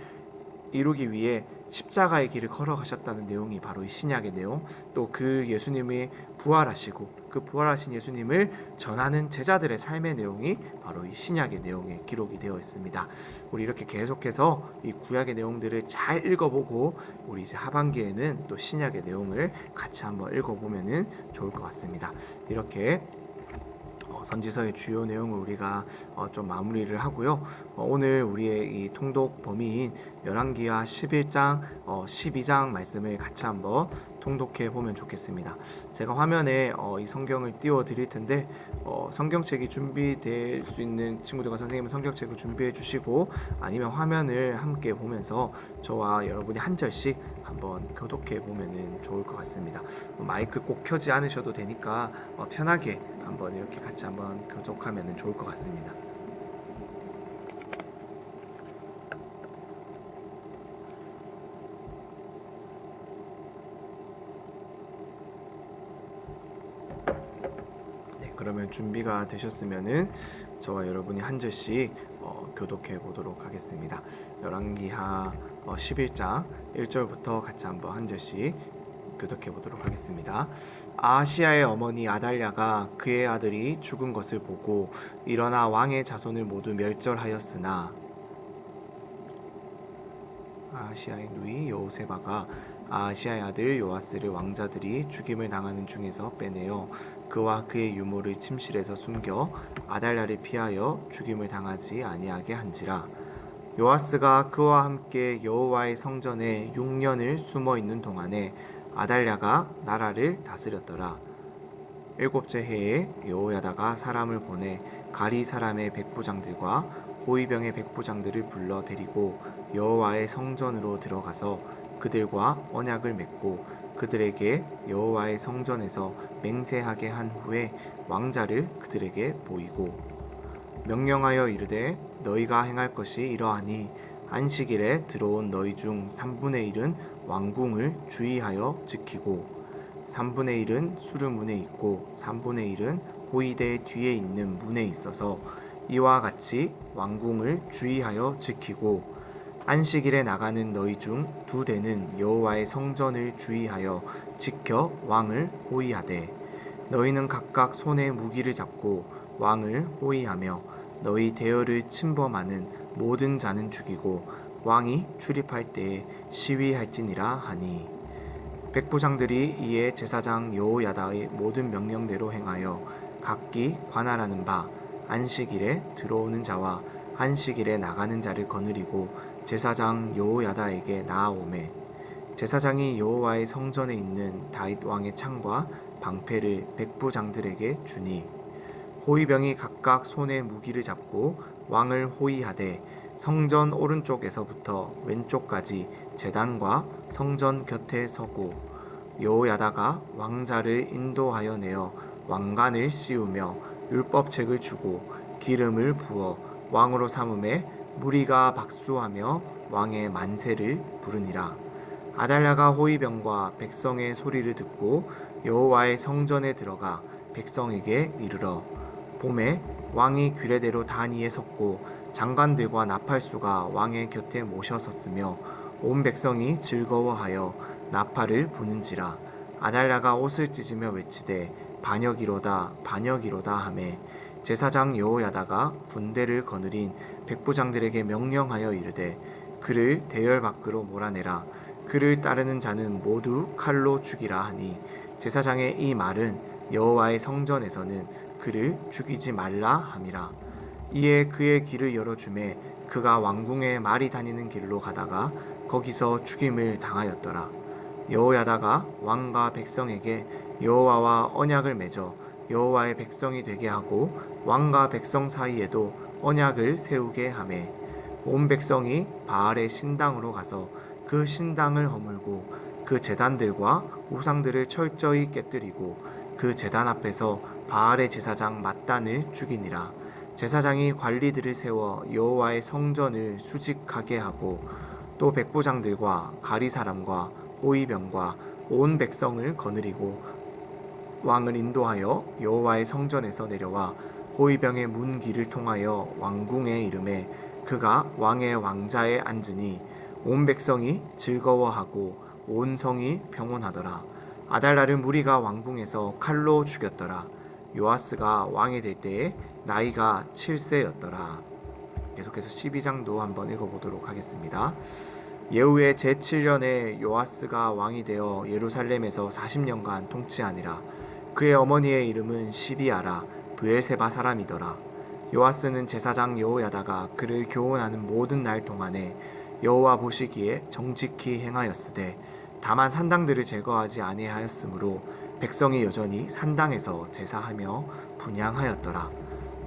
S1: 이루기 위해 십자가의 길을 걸어가셨다는 내용이 바로 이 신약의 내용, 또 그 예수님이 부활하시고 그 부활하신 예수님을 전하는 제자들의 삶의 내용이 바로 이 신약의 내용에 기록이 되어 있습니다. 우리 이렇게 계속해서 이 구약의 내용들을 잘 읽어보고 우리 이제 하반기에는 또 신약의 내용을 같이 한번 읽어보면 좋을 것 같습니다. 이렇게 선지서의 주요 내용을 우리가 좀 마무리를 하고요. 오늘 우리의 이 통독 범위인 열왕기하 11장, 12장 말씀을 같이 한번 통독해 보면 좋겠습니다. 제가 화면에 이 성경을 띄워 드릴 텐데 성경책이 준비될 수 있는 친구들과 선생님은 성경책을 준비해 주시고, 아니면 화면을 함께 보면서 저와 여러분이 한 절씩 한번 교독해 보면 좋을 것 같습니다. 마이크 꼭 켜지 않으셔도 되니까 편하게 한번 이렇게 같이 한번 교독하면 좋을 것 같습니다. 그러면 준비가 되셨으면은 저와 여러분이 한 절씩 교독해 보도록 하겠습니다. 열왕기하 11장 1절부터 같이 한번 한 절씩 교독해 보도록 하겠습니다. 아하시야의 어머니 아달랴가 그의 아들이 죽은 것을 보고 일어나 왕의 자손을 모두 멸절하였으나, 아하시야의 누이 여호세바가 아하시야의 아들 요아스를 왕자들이 죽임을 당하는 중에서 빼내어 그와 그의 유모를 침실에서 숨겨 아달랴를 피하여 죽임을 당하지 아니하게 한지라. 요아스가 그와 함께 여호와의 성전에 6년을 숨어 있는 동안에 아달랴가 나라를 다스렸더라. 7째 해에 여호야다가 사람을 보내 가리 사람의 백부장들과 호위병의 백부장들을 불러 데리고 여호와의 성전으로 들어가서 그들과 언약을 맺고 그들에게 여호와의 성전에서 맹세하게 한 후에 왕자를 그들에게 보이고 명령하여 이르되 너희가 행할 것이 이러하니 안식일에 들어온 너희 중 3분의 1은 왕궁을 주의하여 지키고 3분의 1은 수르문에 있고 3분의 1은 호위대 뒤에 있는 문에 있어서 이와 같이 왕궁을 주의하여 지키고 안식일에 나가는 너희 중 두 대는 여호와의 성전을 주의하여 지켜 왕을 호위하되 너희는 각각 손에 무기를 잡고 왕을 호위하며 너희 대열을 침범하는 모든 자는 죽이고 왕이 출입할 때에 시위할지니라 하니 백부장들이 이에 제사장 여호야다의 모든 명령대로 행하여 각기 관할하는 바 안식일에 들어오는 자와 안식일에 나가는 자를 거느리고 제사장 여호야다에게 나아오매 제사장이 여호와의 성전에 있는 다윗 왕의 창과 방패를 백부장들에게 주니 호위병이 각각 손에 무기를 잡고 왕을 호위하되 성전 오른쪽에서부터 왼쪽까지 제단과 성전 곁에 서고 여호야다가 왕자를 인도하여 내어 왕관을 씌우며 율법책을 주고 기름을 부어 왕으로 삼음에 무리가 박수하며 왕의 만세를 부르니라. 아달랴가 호위병과 백성의 소리를 듣고 여호와의 성전에 들어가 백성에게 이르러 봄에 왕이 규례대로 단위에 섰고 장관들과 나팔수가 왕의 곁에 모셔섰으며 온 백성이 즐거워하여 나팔을 부는지라. 아달랴가 옷을 찢으며 외치되 반역이로다 반역이로다 하매 제사장 여호야다가 군대를 거느린 백부장들에게 명령하여 이르되 그를 대열 밖으로 몰아내라. 그를 따르는 자는 모두 칼로 죽이라 하니 제사장의 이 말은 여호와의 성전에서는 그를 죽이지 말라 함이라. 이에 그의 길을 열어주매 그가 왕궁에 말이 다니는 길로 가다가 거기서 죽임을 당하였더라. 여호야다가 왕과 백성에게 여호와와 언약을 맺어 여호와의 백성이 되게 하고 왕과 백성 사이에도 언약을 세우게 하매 온 백성이 바알의 신당으로 가서 그 신당을 허물고 그 제단들과 우상들을 철저히 깨뜨리고 그 제단 앞에서 바알의 제사장 mat단을 죽이니라. 제사장이 관리들을 세워 여호와의 성전을 수직하게 하고 또 백부장들과 가리 사람과 호위병과 온 백성을 거느리고 왕을 인도하여 여호와의 성전에서 내려와 호위병의 문 길을 통하여 왕궁에 이르매 그가 왕의 왕자에 앉으니 온 백성이 즐거워하고 온 성이 평온하더라. 아달랴를 무리가 왕궁에서 칼로 죽였더라. 요아스가 왕이 될 때에 나이가 7세였더라. 계속해서 12장도 한번 읽어보도록 하겠습니다. 예후의 제7년에 요아스가 왕이 되어 예루살렘에서 40년간 통치하니라. 그의 어머니의 이름은 시비아라 브엘세바 사람이더라. 요아스는 제사장 여호야다가 그를 교훈하는 모든 날 동안에 여호와 보시기에 정직히 행하였으되 다만 산당들을 제거하지 아니하였으므로 백성이 여전히 산당에서 제사하며 분향하였더라.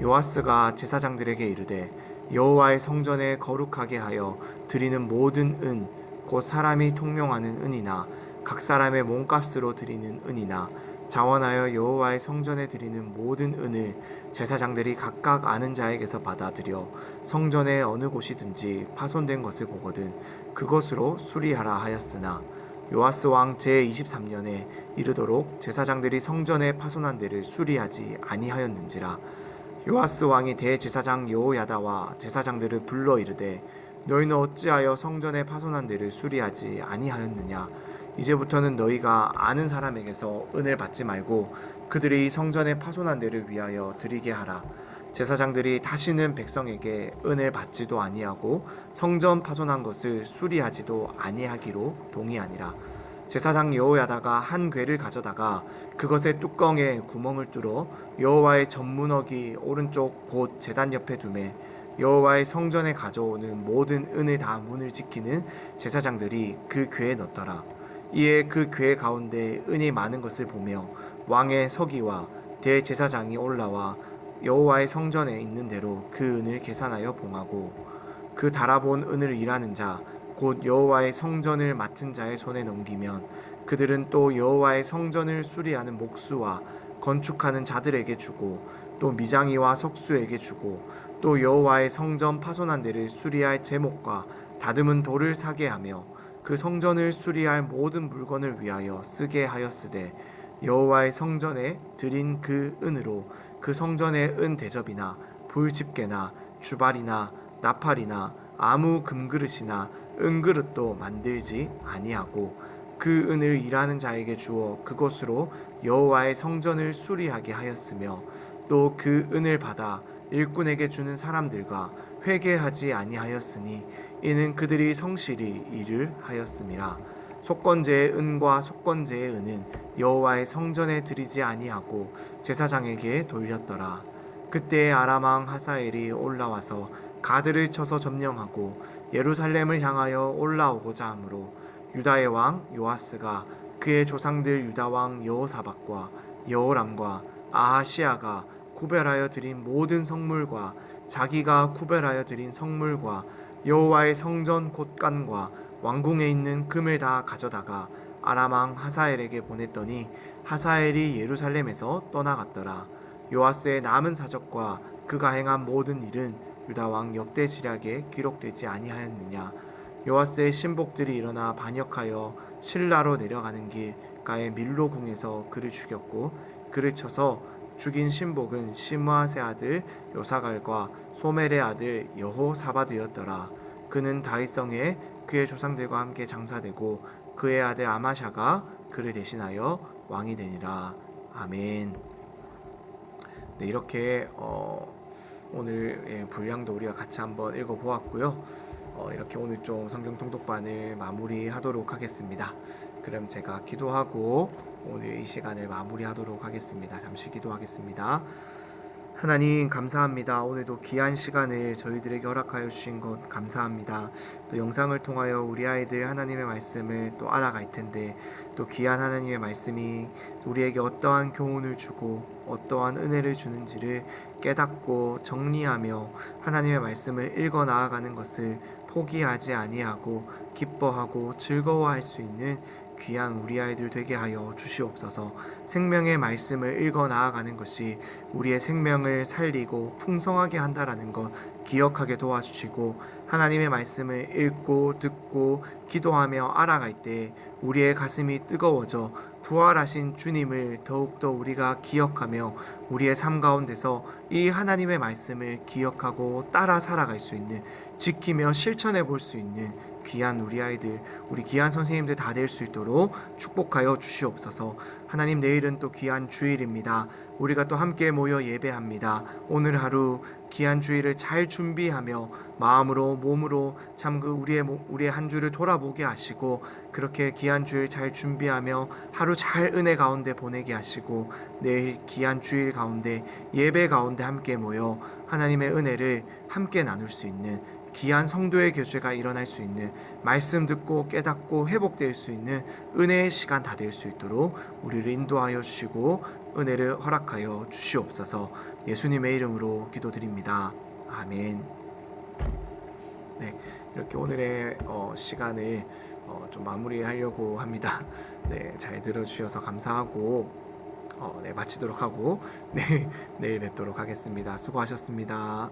S1: 요아스가 제사장들에게 이르되 여호와의 성전에 거룩하게 하여 드리는 모든 은 곧 사람이 통용하는 은이나 각 사람의 몸값으로 드리는 은이나 자원하여 여호와의 성전에 드리는 모든 은을 제사장들이 각각 아는 자에게서 받아들여 성전의 어느 곳이든지 파손된 것을 보거든 그것으로 수리하라 하였으나 요아스 왕 제23년에 이르도록 제사장들이 성전에 파손한 데를 수리하지 아니하였는지라. 요아스 왕이 대제사장 여호야다와 제사장들을 불러 이르되 너희는 어찌하여 성전에 파손한 데를 수리하지 아니하였느냐. 이제부터는 너희가 아는 사람에게서 은을 받지 말고 그들이 성전에 파손한 데를 위하여 드리게 하라. 제사장들이 다시는 백성에게 은을 받지도 아니하고 성전 파손한 것을 수리하지도 아니하기로 동의하니라. 제사장 여호야다가 한 궤를 가져다가 그것의 뚜껑에 구멍을 뚫어 여호와의 전문어기 오른쪽 곧 제단 옆에 두매 여호와의 성전에 가져오는 모든 은을 다 문을 지키는 제사장들이 그 궤에 넣더라. 이에 그 궤 가운데 은이 많은 것을 보며 왕의 서기와 대제사장이 올라와 여호와의 성전에 있는 대로 그 은을 계산하여 봉하고 그 달아본 은을 일하는 자 곧 여호와의 성전을 맡은 자의 손에 넘기면 그들은 또 여호와의 성전을 수리하는 목수와 건축하는 자들에게 주고 또 미장이와 석수에게 주고 또 여호와의 성전 파손한 데를 수리할 제목과 다듬은 돌을 사게 하며 그 성전을 수리할 모든 물건을 위하여 쓰게 하였으되 여호와의 성전에 드린 그 은으로 그 성전의 은 대접이나 돌집게나 주발이나 나팔이나 아무 금그릇이나 은그릇도 만들지 아니하고 그 은을 일하는 자에게 주어 그것으로 여호와의 성전을 수리하게 하였으며 또 그 은을 받아 일꾼에게 주는 사람들과 회개하지 아니하였으니 이는 그들이 성실히 일을 하였음이라. 속건제의 은과 속건제의 은은 여호와의 성전에 드리지 아니하고 제사장에게 돌렸더라. 그때 아람 왕 하사엘이 올라와서 가드를 쳐서 점령하고 예루살렘을 향하여 올라오고자 하므로 유다의 왕 요아스가 그의 조상들 유다 왕 여호사밧과 여호람과 아하시아가 구별하여 드린 모든 성물과 자기가 구별하여 드린 성물과 여호와의 성전 곳간과 왕궁에 있는 금을 다 가져다가 아람 왕 하사엘에게 보냈더니 하사엘이 예루살렘에서 떠나갔더라. 요아스의 남은 사적과 그가 행한 모든 일은 유다 왕 역대지략에 기록되지 아니하였느냐. 요아스의 신복들이 일어나 반역하여 실라로 내려가는 길가의 밀로궁에서 그를 죽였고 그를 쳐서 죽인 신복은 시므아세 아들 요사갈과 소멜의 아들 여호사밧이었더라. 그는 다윗성에 그의 조상들과 함께 장사되고 그의 아들 아마샤가 그를 대신하여 왕이 되니라. 아멘. 네, 이렇게 오늘 분량도 우리가 같이 한번 읽어보았고요. 이렇게 오늘 좀 성경 통독반을 마무리하도록 하겠습니다. 그럼 제가 기도하고 오늘 이 시간을 마무리하도록 하겠습니다. 잠시 기도하겠습니다. 하나님 감사합니다. 오늘도 귀한 시간을 저희들에게 허락하여 주신 것 감사합니다. 또 영상을 통하여 우리 아이들 하나님의 말씀을 또 알아갈 텐데 또 귀한 하나님의 말씀이 우리에게 어떠한 교훈을 주고 어떠한 은혜를 주는지를 깨닫고 정리하며 하나님의 말씀을 읽어 나아가는 것을 포기하지 아니하고 기뻐하고 즐거워할 수 있는 귀한 우리 아이들 되게 하여 주시옵소서. 생명의 말씀을 읽어 나아가는 것이 우리의 생명을 살리고 풍성하게 한다라는 것 기억하게 도와주시고 하나님의 말씀을 읽고 듣고 기도하며 알아갈 때 우리의 가슴이 뜨거워져 부활하신 주님을 더욱더 우리가 기억하며 우리의 삶 가운데서 이 하나님의 말씀을 기억하고 따라 살아갈 수 있는 지키며 실천해 볼 수 있는 귀한 우리 아이들, 우리 귀한 선생님들 다 될 수 있도록 축복하여 주시옵소서. 하나님 내일은 또 귀한 주일입니다. 우리가 또 함께 모여 예배합니다. 오늘 하루 귀한 주일을 잘 준비하며 마음으로 몸으로 참 그 우리의 한 주를 돌아보게 하시고 그렇게 귀한 주일 잘 준비하며 하루 잘 은혜 가운데 보내게 하시고 내일 귀한 주일 가운데 예배 가운데 함께 모여 하나님의 은혜를 함께 나눌 수 있는 귀한 성도의 교제가 일어날 수 있는 말씀 듣고 깨닫고 회복될 수 있는 은혜의 시간 다 될 수 있도록 우리를 인도하여 주시고 은혜를 허락하여 주시옵소서. 예수님의 이름으로 기도드립니다. 아멘. 네, 이렇게 오늘의 시간을 좀 마무리하려고 합니다. 네, 잘 들어주셔서 감사하고 네, 마치도록 하고 네, 내일 뵙도록 하겠습니다. 수고하셨습니다.